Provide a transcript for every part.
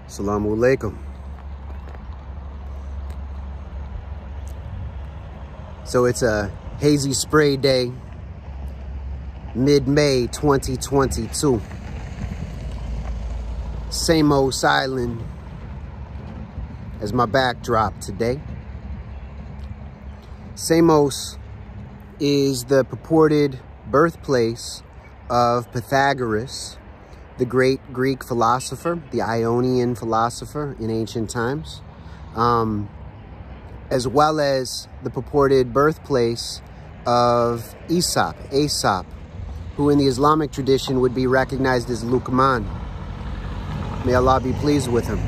Assalamu alaikum. So it's a hazy spray day, mid-May 2022. Samos Island as my backdrop today. Samos is the purported birthplace of Pythagoras, the great Greek philosopher, the Ionian philosopher in ancient times, as well as the purported birthplace of Aesop, who in the Islamic tradition would be recognized as Luqman. May Allah be pleased with him.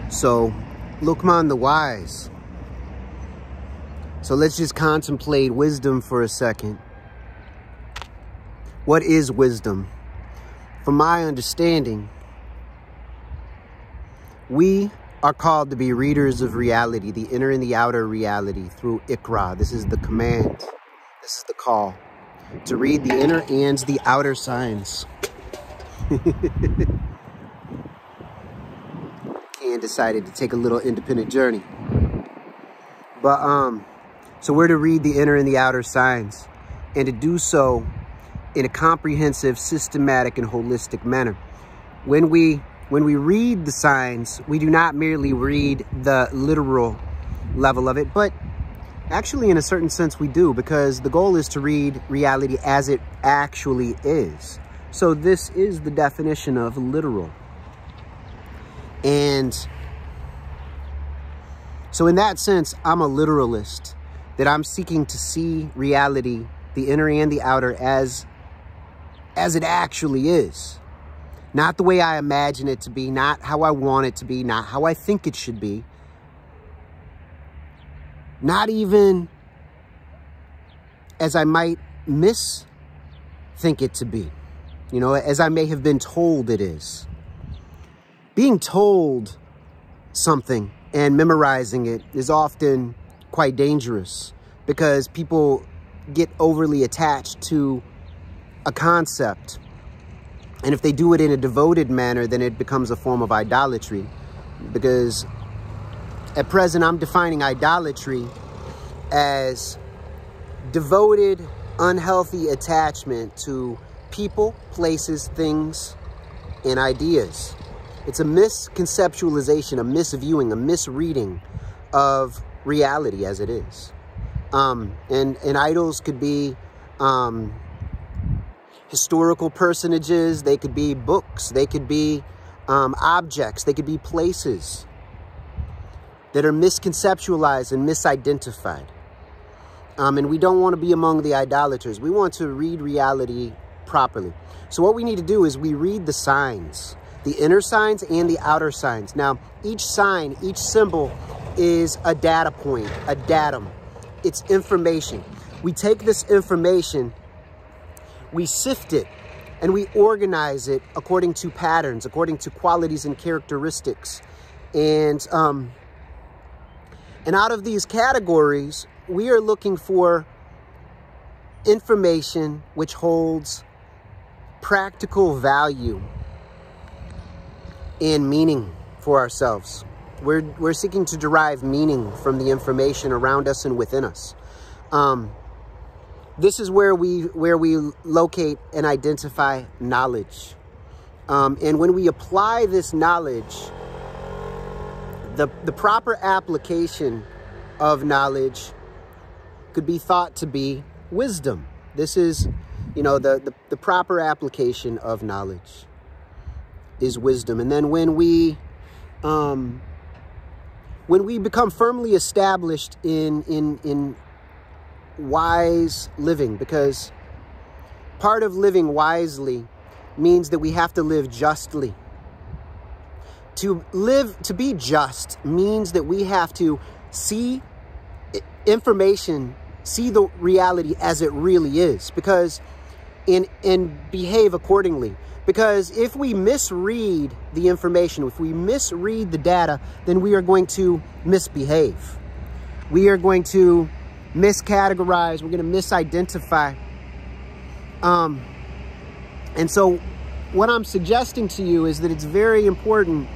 So, Luqman the wise. So let's just contemplate wisdom for a second. What is wisdom? From my understanding, we are called to be readers of reality, the inner and the outer reality through Iqra. This is the command. This is the call to read the inner and the outer signs. And decided to take a little independent journey. But so we're to read the inner and the outer signs, and to do so in a comprehensive, systematic, and holistic manner. When we read the signs, we do not merely read the literal level of it, but actually in a certain sense we do, because the goal is to read reality as it actually is. So this is the definition of literal. And so in that sense, I'm a literalist, that I'm seeking to see reality, the inner and the outer, as it actually is. Not the way I imagine it to be, not how I want it to be, not how I think it should be. Not even as I might think it to be. You know, as I may have been told it is. Being told something and memorizing it is often quite dangerous, because people get overly attached to a concept. And if they do it in a devoted manner, then it becomes a form of idolatry. Because at present, I'm defining idolatry as devoted, unhealthy attachment to people, places, things, and ideas. It's a misconceptualization, a misviewing, a misreading of reality as it is. And idols could be historical personages, they could be books, they could be objects, they could be places that are misconceptualized and misidentified. And we don't want to be among the idolaters. We want to read reality properly. So what we need to do is we read the signs, the inner signs and the outer signs. Now, each sign, each symbol is a data point, a datum. It's information. We take this information, we sift it, and we organize it according to patterns, according to qualities and characteristics. And out of these categories, we are looking for information which holds practical value and meaning for ourselves. We're seeking to derive meaning from the information around us and within us. This is where we locate and identify knowledge. And when we apply this knowledge, the proper application of knowledge could be thought to be wisdom. This is, you know, the proper application of knowledge is wisdom. And then when we become firmly established in wise living, because part of living wisely means that we have to live justly. To be just means that we have to see information, see the reality as it really is, because and behave accordingly. Because if we misread the information, if we misread the data, then we are going to misbehave. We are going to miscategorize. We're going to misidentify. And so what I'm suggesting to you is that it's very important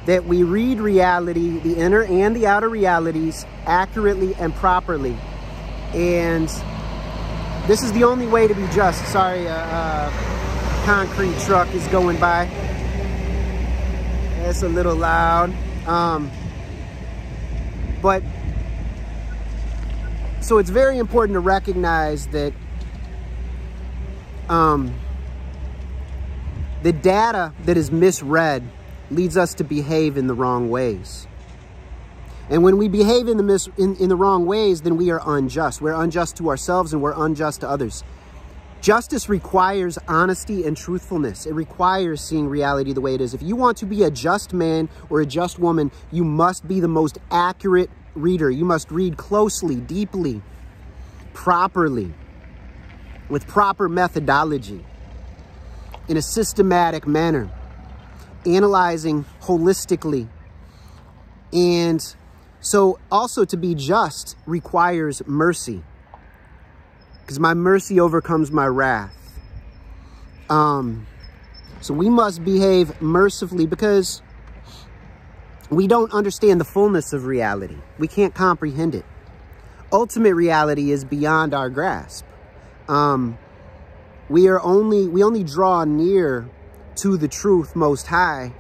that we read reality, the inner and the outer realities, accurately and properly. And this is the only way to be just. Sorry, concrete truck is going by. It's a little loud. But so it's very important to recognize that the data that is misread leads us to behave in the wrong ways. And when we behave in the wrong ways, then we are unjust. We're unjust to ourselves and we're unjust to others. Justice requires honesty and truthfulness. It requires seeing reality the way it is. If you want to be a just man or a just woman, you must be the most accurate reader. You must read closely, deeply, properly, with proper methodology, in a systematic manner, analyzing holistically. And so also to be just requires mercy, because my mercy overcomes my wrath. So we must behave mercifully because we don't understand the fullness of reality. We can't comprehend it. Ultimate reality is beyond our grasp. We only draw near to the truth most high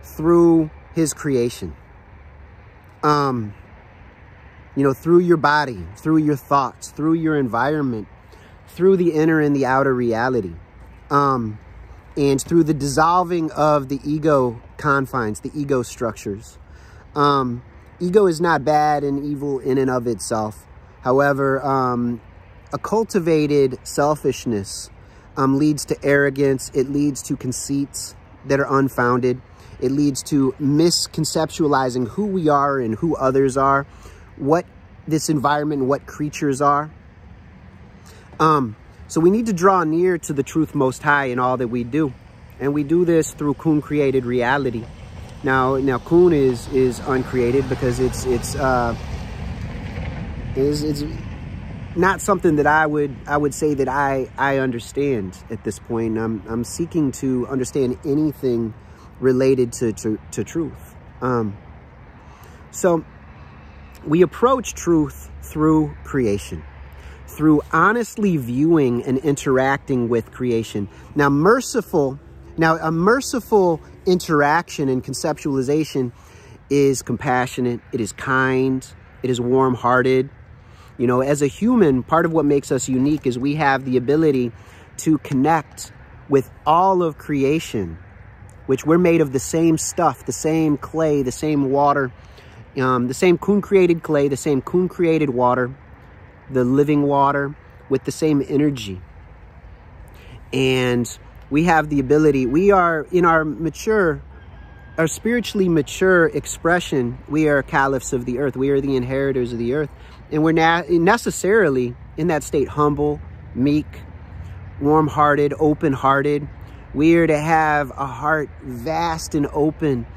through his creation. Through your body, through your thoughts, through your environment, through the inner and the outer reality, and through the dissolving of the ego confines, the ego structures. Ego is not bad and evil in and of itself. However, a cultivated selfishness leads to arrogance. It leads to conceits that are unfounded. It leads to misconceptualizing who we are and who others are, what this environment and what creatures are. So we need to draw near to the truth most high in all that we do. And we do this through Kun created reality. Now Kun is uncreated because it's not something that I would say that I understand at this point. I'm seeking to understand anything related to truth. So we approach truth through creation, through honestly viewing and interacting with creation. Now, a merciful interaction and conceptualization is compassionate, it is kind, it is warm-hearted. As a human, part of what makes us unique is we have the ability to connect with all of creation, which we're made of the same stuff, the same clay, the same water, the same Kun-created clay, the same Kun-created water, the living water with the same energy. And we have the ability, we are in our spiritually mature expression, we are caliphs of the earth. We are the inheritors of the earth. And we're necessarily in that state humble, meek, warm-hearted, open-hearted. We are to have a heart vast and open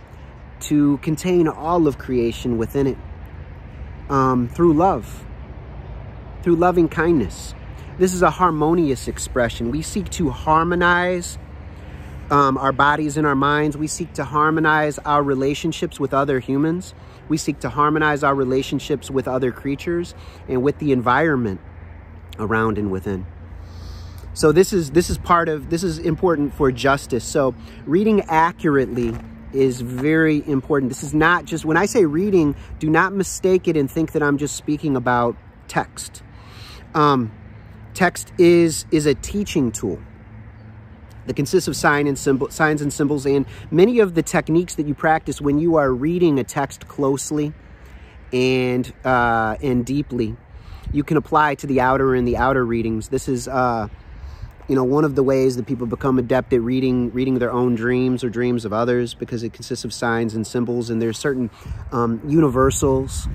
to contain all of creation within it, through love, through loving kindness. This is a harmonious expression. We seek to harmonize our bodies and our minds. We seek to harmonize our relationships with other humans. We seek to harmonize our relationships with other creatures and with the environment around and within. So this is important for justice. So reading accurately is very important. This is not just, when I say reading, do not mistake it and think that I'm just speaking about text. Text is a teaching tool that consists of signs and symbols, and many of the techniques that you practice when you are reading a text closely and deeply, you can apply to the outer and the outer readings. This is one of the ways that people become adept at reading their own dreams or dreams of others, because it consists of signs and symbols, and there's certain universals,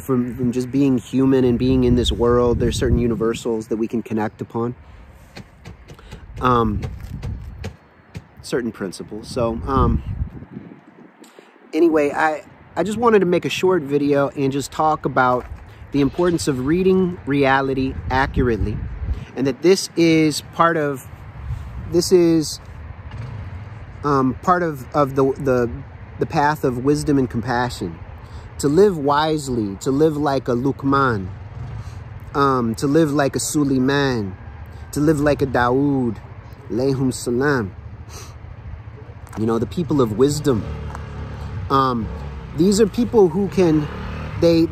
from just being human and being in this world. There's certain universals that we can connect upon, certain principles. So anyway, I just wanted to make a short video and just talk about the importance of reading reality accurately, and that this is part of the path of wisdom and compassion. To live wisely, to live like a Luqman, to live like a Suleiman, to live like a Dawood, alayhum salam. You know, the people of wisdom. These are people who can, they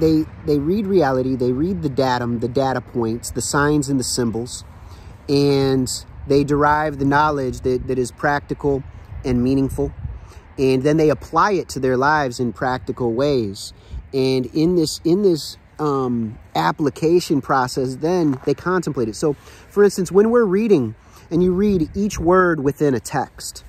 read reality, they read the datum, the data points, the signs and the symbols, and they derive the knowledge that is practical and meaningful. And then they apply it to their lives in practical ways. And in this application process, then they contemplate it. So, for instance, when we're reading and you read each word within a text,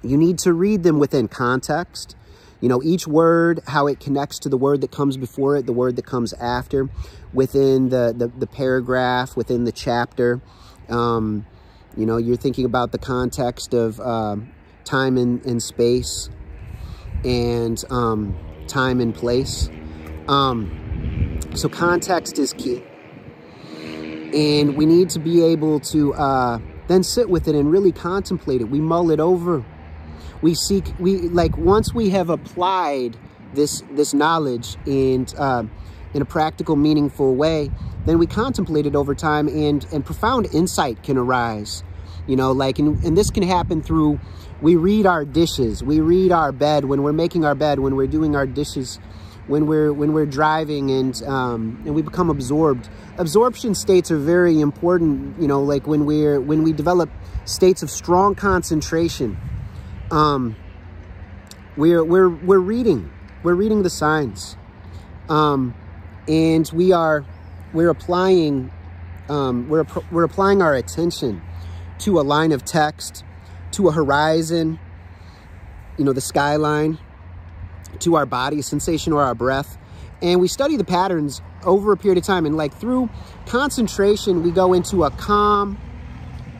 you need to read them within context. You know, each word, how it connects to the word that comes before it, the word that comes after, within the paragraph, within the chapter. You know, you're thinking about the context of time and space, and time and place. So context is key. And we need to be able to then sit with it and really contemplate it. We mull it over. Once we have applied this knowledge and in a practical, meaningful way, then we contemplate it over time, and profound insight can arise. You know, and this can happen through, we read our dishes, we read our bed, when we're making our bed, when we're doing our dishes, when we're driving, and we become absorbed. Absorption states are very important. You know, like when we develop states of strong concentration, we're reading the signs, and we're applying our attention to a line of text, to a horizon, you know, the skyline, to our body sensation or our breath. And we study the patterns over a period of time. And like through concentration, we go into a calm,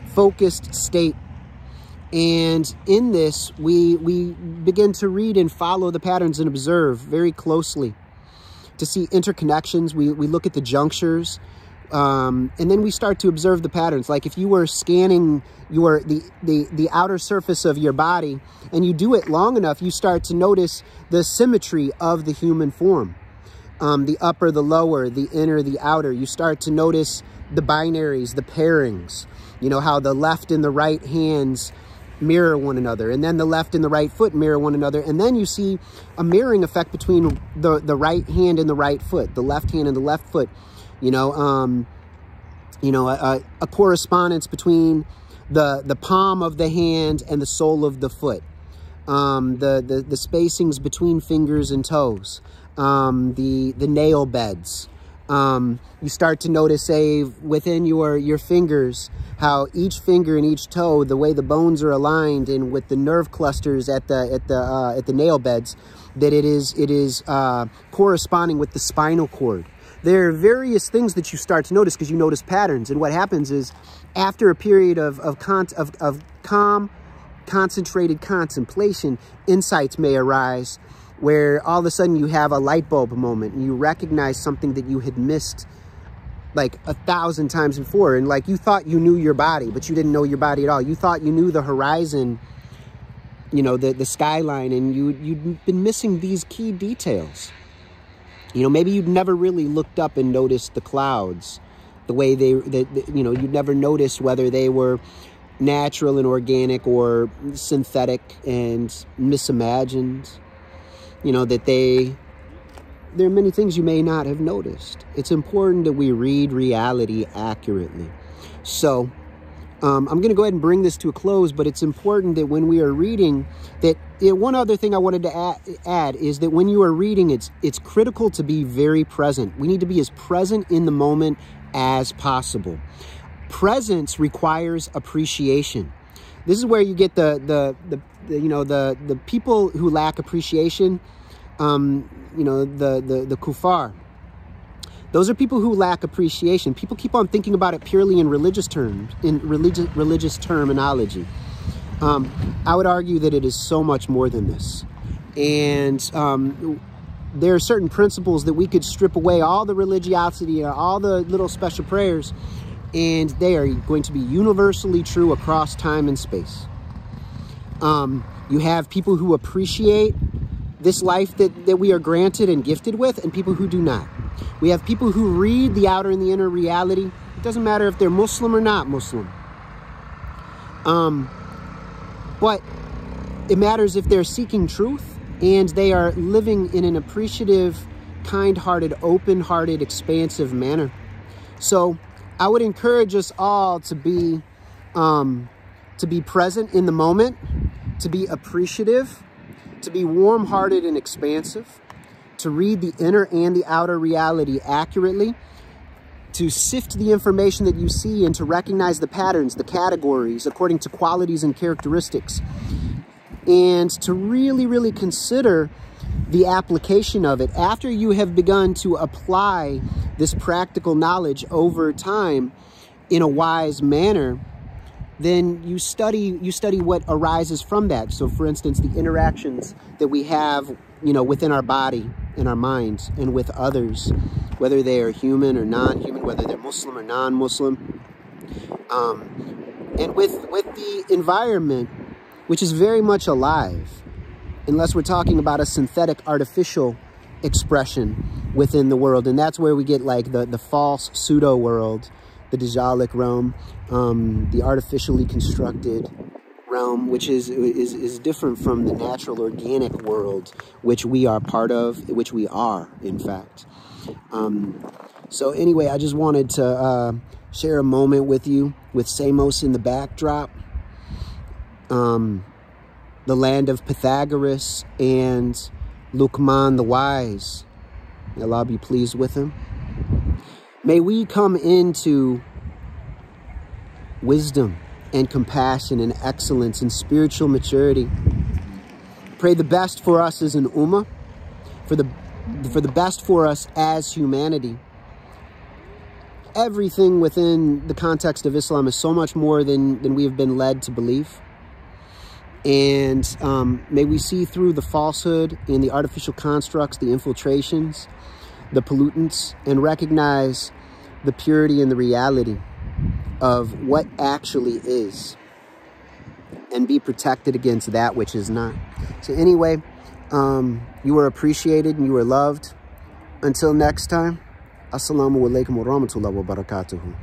focused state. And in this, we begin to read and follow the patterns and observe very closely to see interconnections. We look at the junctures. And then we start to observe the patterns. Like if you were scanning the outer surface of your body, and you do it long enough, you start to notice the symmetry of the human form. The upper, the lower, the inner, the outer. You start to notice the binaries, the pairings. You know, how the left and the right hands mirror one another, and then the left and the right foot mirror one another, and then you see a mirroring effect between the right hand and the right foot, the left hand and the left foot. You know, a correspondence between the palm of the hand and the sole of the foot, the spacings between fingers and toes, the nail beds. You start to notice, say, within your fingers, how each finger and each toe, the way the bones are aligned, and with the nerve clusters at the nail beds, that it is corresponding with the spinal cord. There are various things that you start to notice because you notice patterns. And what happens is, after a period of calm, concentrated contemplation, insights may arise where all of a sudden you have a light bulb moment and you recognize something that you had missed like 1,000 times before. And like you thought you knew your body, but you didn't know your body at all. You thought you knew the horizon, you know, the skyline, and you'd been missing these key details. You know, maybe you'd never really looked up and noticed the clouds, the way you know, you'd never noticed whether they were natural and organic or synthetic and misimagined. You know, that there are many things you may not have noticed. It's important that we read reality accurately. So, I'm going to go ahead and bring this to a close, but it's important that when we are reading, that one other thing I wanted to add is that when you are reading, it's critical to be very present. We need to be as present in the moment as possible. Presence requires appreciation. This is where you get the people who lack appreciation, you know, the kuffar. Those are people who lack appreciation. People keep on thinking about it purely in religious terms, in religious terminology. I would argue that it is so much more than this. And there are certain principles that we could strip away all the religiosity, all the little special prayers, and they are going to be universally true across time and space. You have people who appreciate this life that we are granted and gifted with, and people who do not. We have people who read the outer and the inner reality. It doesn't matter if they're Muslim or not Muslim. But it matters if they're seeking truth and they are living in an appreciative, kind-hearted, open-hearted, expansive manner. So I would encourage us all to be present in the moment, to be appreciative, to be warm-hearted and expansive, to read the inner and the outer reality accurately, to sift the information that you see and to recognize the patterns, the categories, according to qualities and characteristics, and to really, really consider the application of it. After you have begun to apply this practical knowledge over time in a wise manner, then you study what arises from that. So for instance, the interactions that we have, within our body, in our minds, and with others, whether they are human or non-human, whether they're Muslim or non-Muslim, and with the environment, which is very much alive, unless we're talking about a synthetic, artificial expression within the world. And that's where we get like the false pseudo world, the Dajjalic realm, the artificially constructed realm, which is different from the natural, organic world, which we are part of, which we are, in fact. So anyway, I just wanted to share a moment with you with Samos in the backdrop, the land of Pythagoras and Luqman the wise. May Allah be pleased with him. May we come into wisdom and compassion and excellence and spiritual maturity. Pray the best for us as an ummah, for the best for us as humanity. Everything within the context of Islam is so much more than we have been led to believe. And may we see through the falsehood and the artificial constructs, the infiltrations, the pollutants, and recognize the purity and the reality of what actually is, and be protected against that which is not. So anyway, you are appreciated and you are loved. Until next time, assalamu alaikum wa rahmatullahi wa barakatuhu.